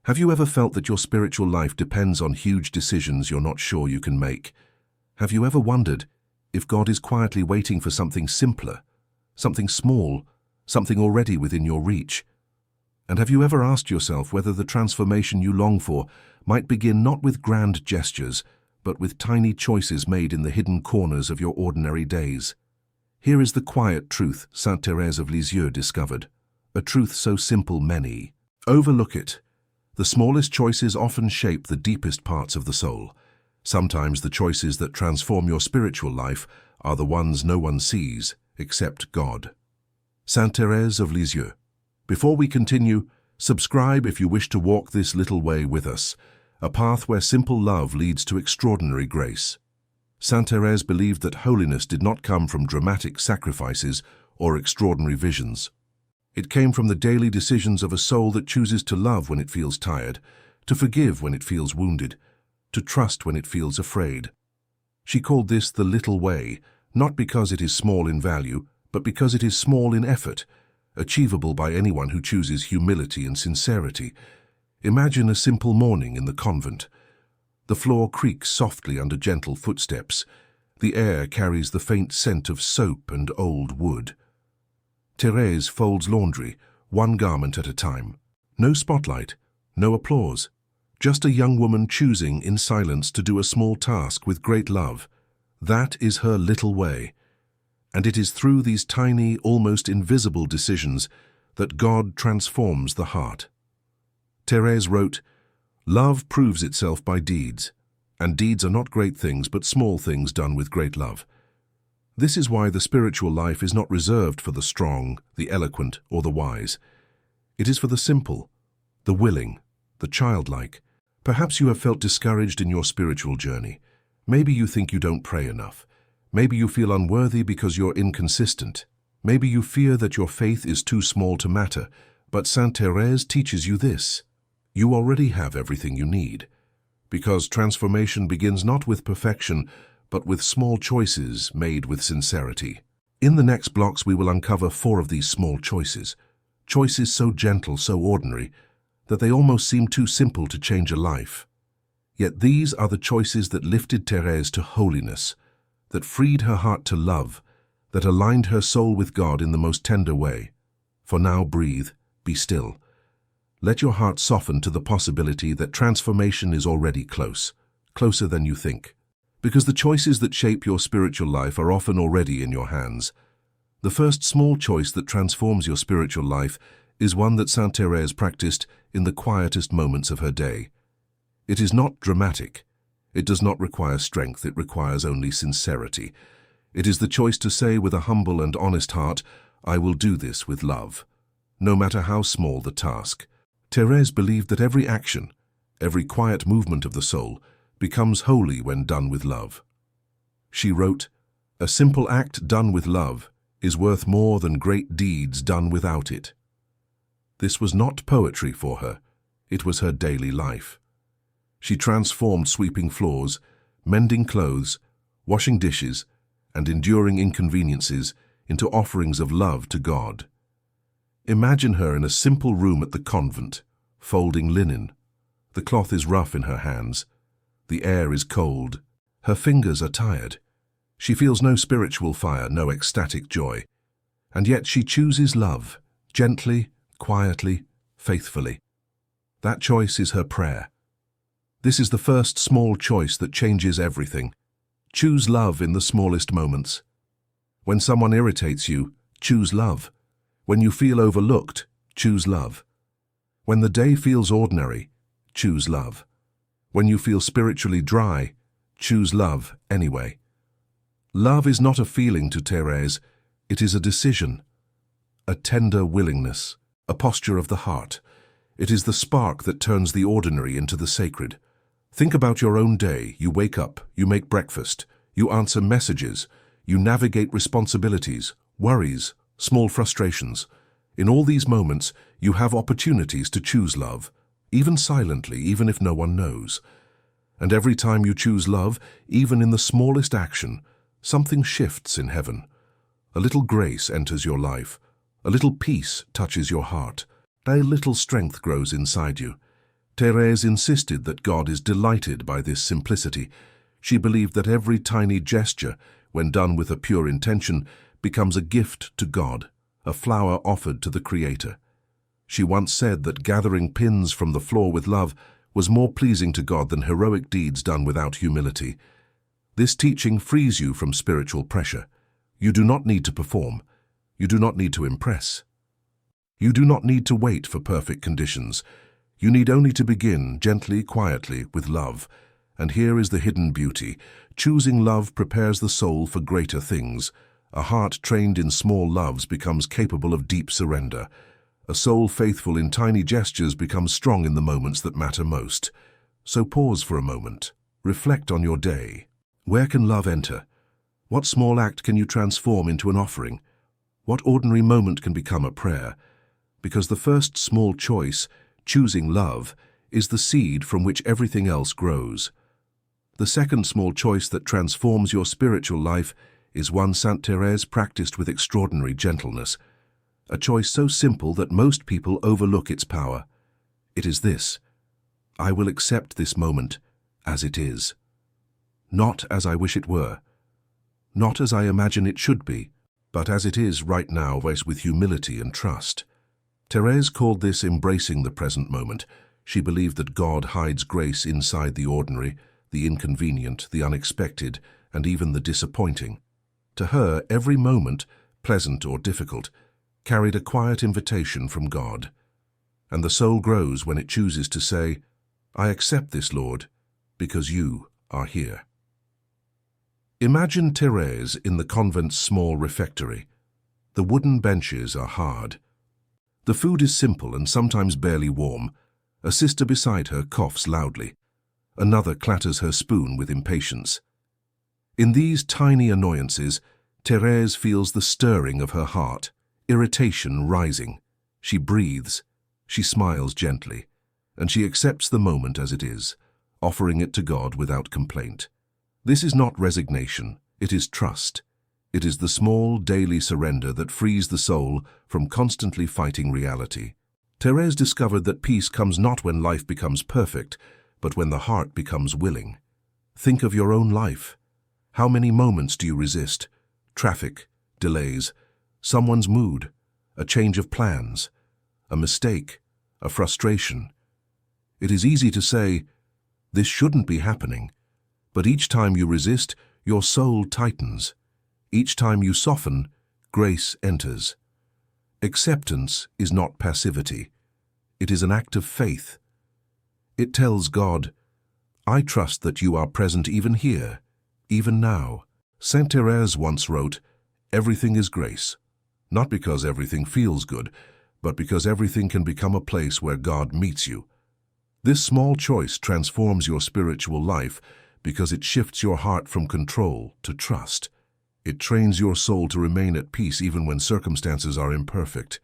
Have you ever felt that your spiritual life depends on huge decisions you're not sure you can make? Have you ever wondered if God is quietly waiting for something simpler, something small, something already within your reach? And have you ever asked yourself whether the transformation you long for might begin not with grand gestures, but with tiny choices made in the hidden corners of your ordinary days? Here is the quiet truth Saint Thérèse of Lisieux discovered, a truth so simple many overlook it. The smallest choices often shape the deepest parts of the soul. Sometimes the choices that transform your spiritual life are the ones no one sees except God. Saint Thérèse of Lisieux. Before we continue, subscribe if you wish to walk this little way with us, a path where simple love leads to extraordinary grace. Saint Thérèse believed that holiness did not come from dramatic sacrifices or extraordinary visions. It came from the daily decisions of a soul that chooses to love when it feels tired, to forgive when it feels wounded, to trust when it feels afraid. She called this the little way, not because it is small in value, but because it is small in effort, achievable by anyone who chooses humility and sincerity. Imagine a simple morning in the convent. The floor creaks softly under gentle footsteps. The air carries the faint scent of soap and old wood. Thérèse folds laundry, one garment at a time. No spotlight, no applause. Just a young woman choosing in silence to do a small task with great love. That is her little way. And it is through these tiny, almost invisible decisions that God transforms the heart. Thérèse wrote, "Love proves itself by deeds, and deeds are not great things but small things done with great love." This is why the spiritual life is not reserved for the strong, the eloquent, or the wise. It is for the simple, the willing, the childlike. Perhaps you have felt discouraged in your spiritual journey. Maybe you think you don't pray enough. Maybe you feel unworthy because you're inconsistent. Maybe you fear that your faith is too small to matter. But Saint Thérèse teaches you this: you already have everything you need. Because transformation begins not with perfection, but with small choices made with sincerity. In the next blocks we will uncover 4 of these small choices. Choices so gentle, so ordinary, that they almost seem too simple to change a life. Yet these are the choices that lifted Thérèse to holiness, that freed her heart to love, that aligned her soul with God in the most tender way. For now breathe, be still. Let your heart soften to the possibility that transformation is already close, closer than you think. Because the choices that shape your spiritual life are often already in your hands. The first small choice that transforms your spiritual life is one that Saint Thérèse practiced in the quietest moments of her day. It is not dramatic. It does not require strength. It requires only sincerity. It is the choice to say with a humble and honest heart, "I will do this with love," no matter how small the task. Thérèse believed that every action, every quiet movement of the soul, becomes holy when done with love. She wrote, "A simple act done with love is worth more than great deeds done without it." This was not poetry for her. It was her daily life. She transformed sweeping floors, mending clothes, washing dishes, and enduring inconveniences into offerings of love to God. Imagine her in a simple room at the convent, folding linen. The cloth is rough in her hands. The air is cold. Her fingers are tired. She feels no spiritual fire, no ecstatic joy. And yet she chooses love, gently, quietly, faithfully. That choice is her prayer. This is the first small choice that changes everything. Choose love in the smallest moments. When someone irritates you, choose love. When you feel overlooked, choose love. When the day feels ordinary, choose love. When you feel spiritually dry, choose love anyway. Love is not a feeling to Thérèse, it is a decision, a tender willingness, a posture of the heart. It is the spark that turns the ordinary into the sacred. Think about your own day. You wake up, you make breakfast, you answer messages, you navigate responsibilities, worries, small frustrations. In all these moments, you have opportunities to choose love, even silently, even if no one knows. And every time you choose love, even in the smallest action, something shifts in heaven. A little grace enters your life, a little peace touches your heart, a little strength grows inside you. Thérèse insisted that God is delighted by this simplicity. She believed that every tiny gesture, when done with a pure intention, becomes a gift to God, a flower offered to the Creator. She once said that gathering pins from the floor with love was more pleasing to God than heroic deeds done without humility. This teaching frees you from spiritual pressure. You do not need to perform. You do not need to impress. You do not need to wait for perfect conditions. You need only to begin gently, quietly, with love. And here is the hidden beauty. Choosing love prepares the soul for greater things. A heart trained in small loves becomes capable of deep surrender. A soul faithful in tiny gestures becomes strong in the moments that matter most. So pause for a moment. Reflect on your day. Where can love enter? What small act can you transform into an offering? What ordinary moment can become a prayer? Because the first small choice, choosing love, is the seed from which everything else grows. The second small choice that transforms your spiritual life is one Saint Thérèse practiced with extraordinary gentleness. A choice so simple that most people overlook its power. It is this: I will accept this moment as it is. Not as I wish it were. Not as I imagine it should be, but as it is right now, with humility and trust. Thérèse called this embracing the present moment. She believed that God hides grace inside the ordinary, the inconvenient, the unexpected, and even the disappointing. To her, every moment, pleasant or difficult, carried a quiet invitation from God. And the soul grows when it chooses to say, I accept this, Lord, because you are here. Imagine Thérèse in the convent's small refectory. The wooden benches are hard. The food is simple and sometimes barely warm. A sister beside her coughs loudly. Another clatters her spoon with impatience. In these tiny annoyances, Thérèse feels the stirring of her heart, irritation rising. She breathes, she smiles gently, and she accepts the moment as it is, offering it to God without complaint. This is not resignation, it is trust. It is the small, daily surrender that frees the soul from constantly fighting reality. Thérèse discovered that peace comes not when life becomes perfect, but when the heart becomes willing. Think of your own life. How many moments do you resist? Traffic, delays, someone's mood, a change of plans, a mistake, a frustration. It is easy to say, this shouldn't be happening, but each time you resist, your soul tightens. Each time you soften, grace enters. Acceptance is not passivity. It is an act of faith. It tells God, I trust that you are present even here, even now. Saint Thérèse once wrote, everything is grace, not because everything feels good, but because everything can become a place where God meets you. This small choice transforms your spiritual life because it shifts your heart from control to trust. It trains your soul to remain at peace even when circumstances are imperfect.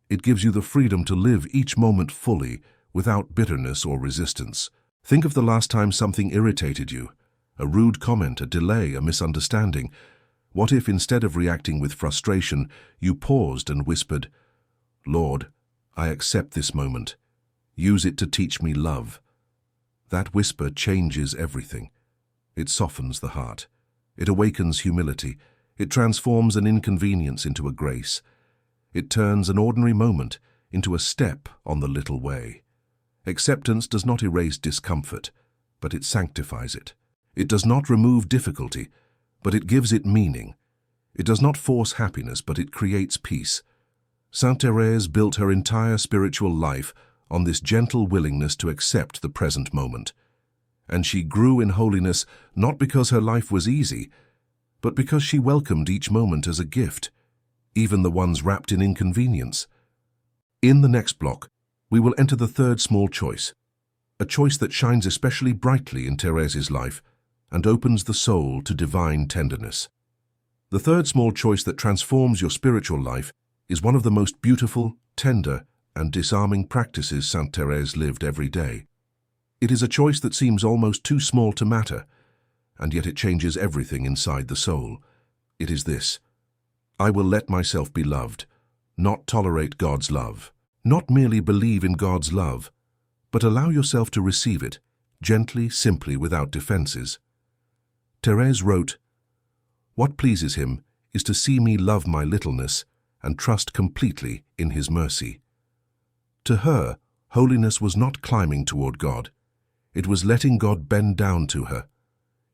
It gives you the freedom to live each moment fully, without bitterness or resistance. Think of the last time something irritated you. A rude comment, a delay, a misunderstanding. What if instead of reacting with frustration, you paused and whispered, Lord, I accept this moment. Use it to teach me love. That whisper changes everything. It softens the heart. It awakens humility. It transforms an inconvenience into a grace. It turns an ordinary moment into a step on the little way. Acceptance does not erase discomfort, but it sanctifies it. It does not remove difficulty, but it gives it meaning. It does not force happiness, but it creates peace. Saint Thérèse built her entire spiritual life on this gentle willingness to accept the present moment. And she grew in holiness not because her life was easy, but because she welcomed each moment as a gift, even the ones wrapped in inconvenience. In the next block, we will enter the third small choice, a choice that shines especially brightly in Thérèse's life and opens the soul to divine tenderness. The third small choice that transforms your spiritual life is one of the most beautiful, tender, and disarming practices Saint Thérèse lived every day. It is a choice that seems almost too small to matter, and yet it changes everything inside the soul. It is this: I will let myself be loved, not tolerate God's love. Not merely believe in God's love, but allow yourself to receive it, gently, simply, without defenses. Thérèse wrote, "What pleases him is to see me love my littleness and trust completely in his mercy." To her, holiness was not climbing toward God. It was letting God bend down to her.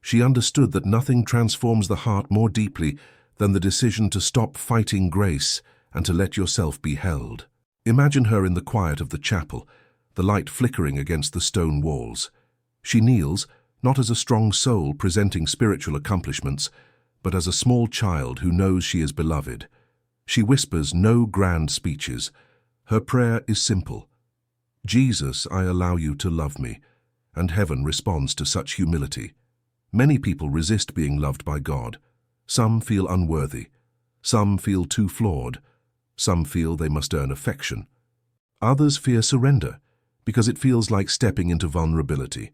She understood that nothing transforms the heart more deeply than the decision to stop fighting grace and to let yourself be held. Imagine her in the quiet of the chapel, the light flickering against the stone walls. She kneels, not as a strong soul presenting spiritual accomplishments, but as a small child who knows she is beloved. She whispers no grand speeches. Her prayer is simple. "Jesus, I allow you to love me," and heaven responds to such humility. Many people resist being loved by God. Some feel unworthy. Some feel too flawed. Some feel they must earn affection. Others fear surrender, because it feels like stepping into vulnerability.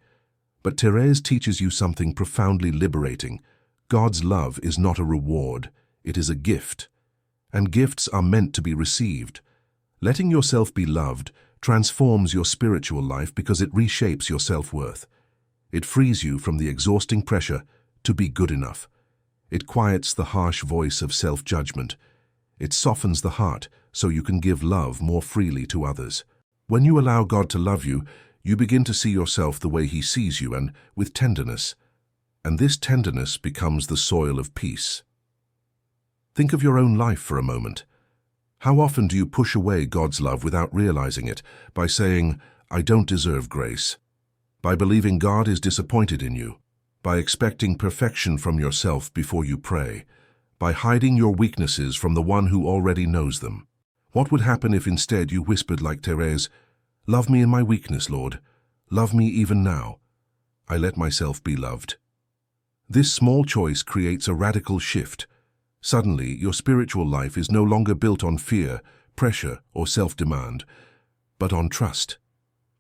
But Thérèse teaches you something profoundly liberating. God's love is not a reward, it is a gift. And gifts are meant to be received. Letting yourself be loved transforms your spiritual life because it reshapes your self-worth. It frees you from the exhausting pressure to be good enough. It quiets the harsh voice of self-judgment. It softens the heart so you can give love more freely to others. When you allow God to love you, you begin to see yourself the way He sees you, and with tenderness. And this tenderness becomes the soil of peace. Think of your own life for a moment. How often do you push away God's love without realizing it, by saying, "I don't deserve grace," by believing God is disappointed in you, by expecting perfection from yourself before you pray, by hiding your weaknesses from the one who already knows them? What would happen if instead you whispered like Thérèse, "Love me in my weakness, Lord. Love me even now. I let myself be loved." This small choice creates a radical shift. Suddenly, your spiritual life is no longer built on fear, pressure, or self-demand, but on trust.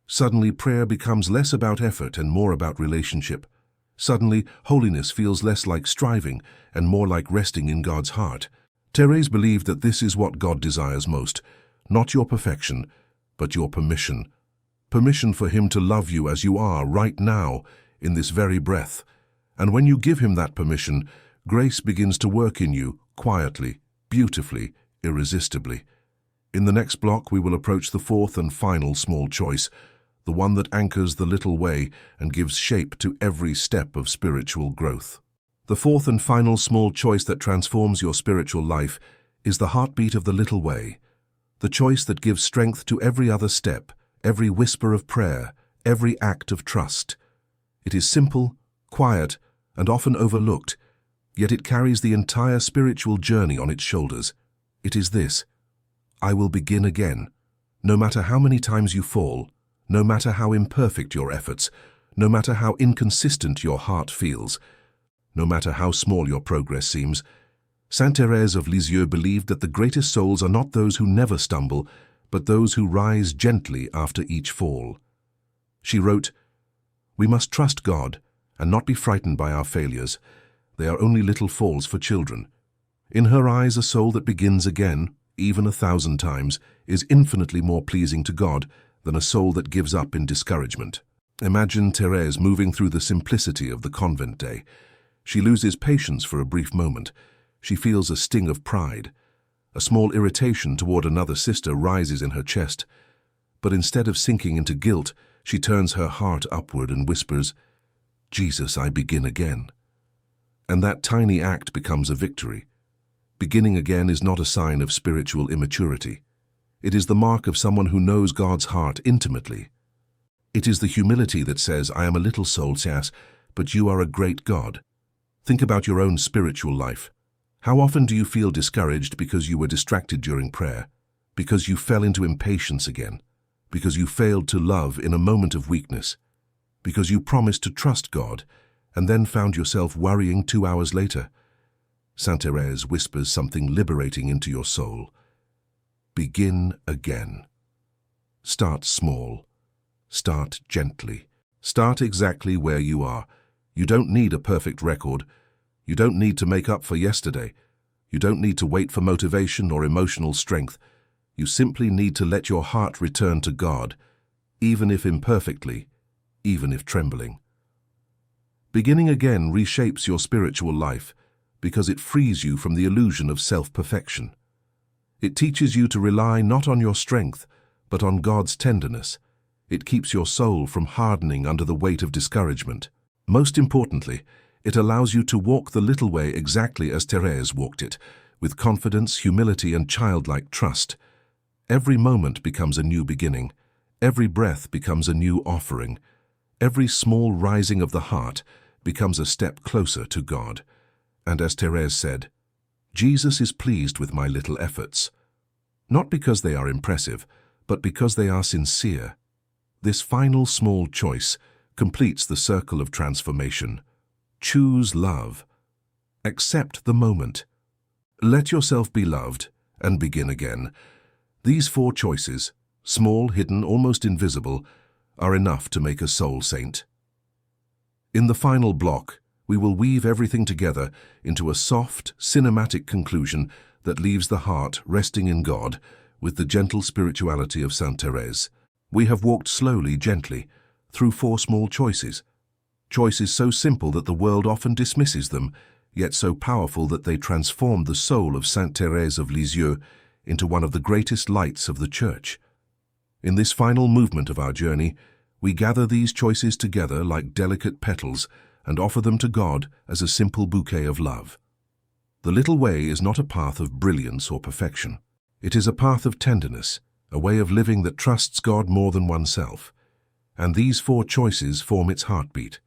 Suddenly, prayer becomes less about effort and more about relationship. Suddenly, holiness feels less like striving and more like resting in God's heart. Thérèse believed that this is what God desires most, not your perfection, but your permission. Permission for Him to love you as you are right now, in this very breath. And when you give Him that permission, grace begins to work in you, quietly, beautifully, irresistibly. In the next block, we will approach the fourth and final small choice, the one that anchors the little way and gives shape to every step of spiritual growth. The fourth and final small choice that transforms your spiritual life is the heartbeat of the little way, the choice that gives strength to every other step, every whisper of prayer, every act of trust. It is simple, quiet, and often overlooked, yet it carries the entire spiritual journey on its shoulders. It is this: I will begin again. No matter how many times you fall, no matter how imperfect your efforts, no matter how inconsistent your heart feels, no matter how small your progress seems, Saint Thérèse of Lisieux believed that the greatest souls are not those who never stumble, but those who rise gently after each fall. She wrote, "We must trust God and not be frightened by our failures. They are only little falls for children." In her eyes, a soul that begins again, even 1,000 times, is infinitely more pleasing to God than a soul that gives up in discouragement. Imagine Thérèse moving through the simplicity of the convent day. She loses patience for a brief moment. She feels a sting of pride. A small irritation toward another sister rises in her chest. But instead of sinking into guilt, she turns her heart upward and whispers, "Jesus, I begin again." And that tiny act becomes a victory. Beginning again is not a sign of spiritual immaturity. It is the mark of someone who knows God's heart intimately. It is the humility that says, "I am a little soul, yes, but you are a great God." Think about your own spiritual life. How often do you feel discouraged because you were distracted during prayer, because you fell into impatience again, because you failed to love in a moment of weakness, because you promised to trust God and then found yourself worrying 2 hours later? Saint Thérèse whispers something liberating into your soul. Begin again. Start small. Start gently. Start exactly where you are. You don't need a perfect record. You don't need to make up for yesterday. You don't need to wait for motivation or emotional strength. You simply need to let your heart return to God. even if imperfectly, even if trembling. Beginning again reshapes your spiritual life because it frees you from the illusion of self-perfection. It teaches you to rely not on your strength, but on God's tenderness. It keeps your soul from hardening under the weight of discouragement. Most importantly, it allows you to walk the little way exactly as Thérèse walked it, with confidence, humility, and childlike trust. Every moment becomes a new beginning. Every breath becomes a new offering. Every small rising of the heart becomes a step closer to God. And as Thérèse said, Jesus is pleased with my little efforts, not because they are impressive, but because they are sincere. This final small choice completes the circle of transformation. Choose love. Accept the moment. Let yourself be loved and begin again. These 4 choices, small, hidden, almost invisible, are enough to make a soul saint. In the final block, we will weave everything together into a soft, cinematic conclusion that leaves the heart resting in God with the gentle spirituality of Saint Thérèse. We have walked slowly, gently, through 4 small choices. Choices so simple that the world often dismisses them, yet so powerful that they transformed the soul of Saint Thérèse of Lisieux into one of the greatest lights of the Church. In this final movement of our journey, we gather these choices together like delicate petals and offer them to God as a simple bouquet of love. The little way is not a path of brilliance or perfection. It is a path of tenderness, a way of living that trusts God more than oneself. And these 4 choices form its heartbeat.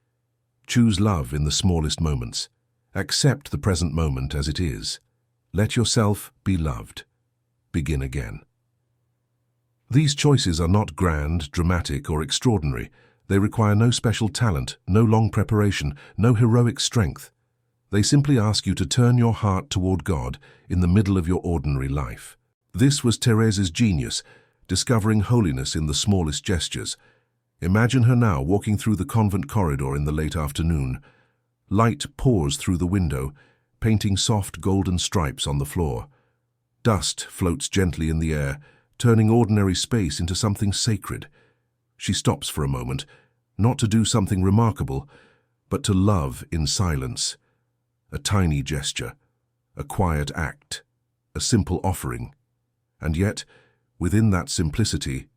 Choose love in the smallest moments. Accept the present moment as it is. Let yourself be loved. Begin again. These choices are not grand, dramatic, or extraordinary. They require no special talent, no long preparation, no heroic strength. They simply ask you to turn your heart toward God in the middle of your ordinary life. This was Thérèse's genius, discovering holiness in the smallest gestures. Imagine her now walking through the convent corridor in the late afternoon. Light pours through the window, painting soft golden stripes on the floor. Dust floats gently in the air, turning ordinary space into something sacred. She stops for a moment, not to do something remarkable, but to love in silence. A tiny gesture, a quiet act, a simple offering. And yet, within that simplicity,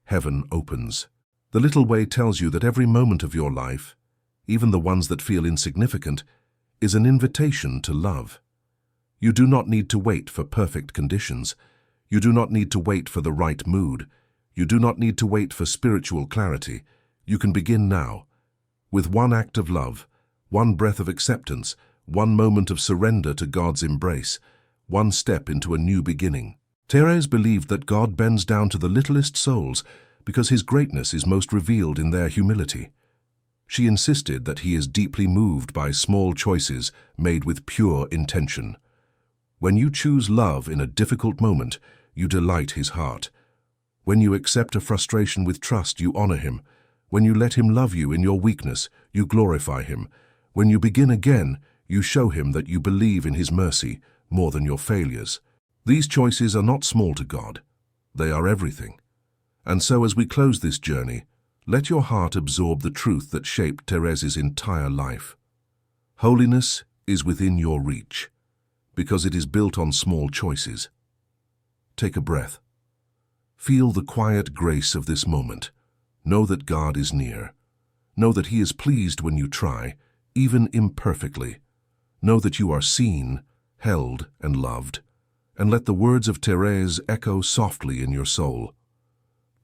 heaven opens. The little way tells you that every moment of your life, even the ones that feel insignificant, is an invitation to love. You do not need to wait for perfect conditions. You do not need to wait for the right mood. You do not need to wait for spiritual clarity. You can begin now. With one act of love, one breath of acceptance, one moment of surrender to God's embrace, one step into a new beginning. Thérèse believed that God bends down to the littlest souls because his greatness is most revealed in their humility. She insisted that he is deeply moved by small choices made with pure intention. When you choose love in a difficult moment, you delight his heart. When you accept a frustration with trust, you honor him. When you let him love you in your weakness, you glorify him. When you begin again, you show him that you believe in his mercy more than your failures. These choices are not small to God. They are everything. And so as we close this journey, let your heart absorb the truth that shaped Thérèse's entire life. Holiness is within your reach, because it is built on small choices. Take a breath. Feel the quiet grace of this moment. Know that God is near. Know that he is pleased when you try, even imperfectly. Know that you are seen, held, and loved. And let the words of Thérèse echo softly in your soul.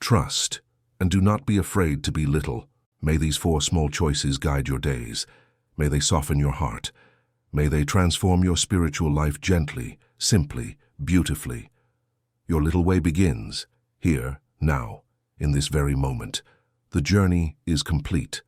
Trust, and do not be afraid to be little. May these 4 small choices guide your days. May they soften your heart. May they transform your spiritual life gently, simply, beautifully. Your little way begins, here, now, in this very moment. The journey is complete.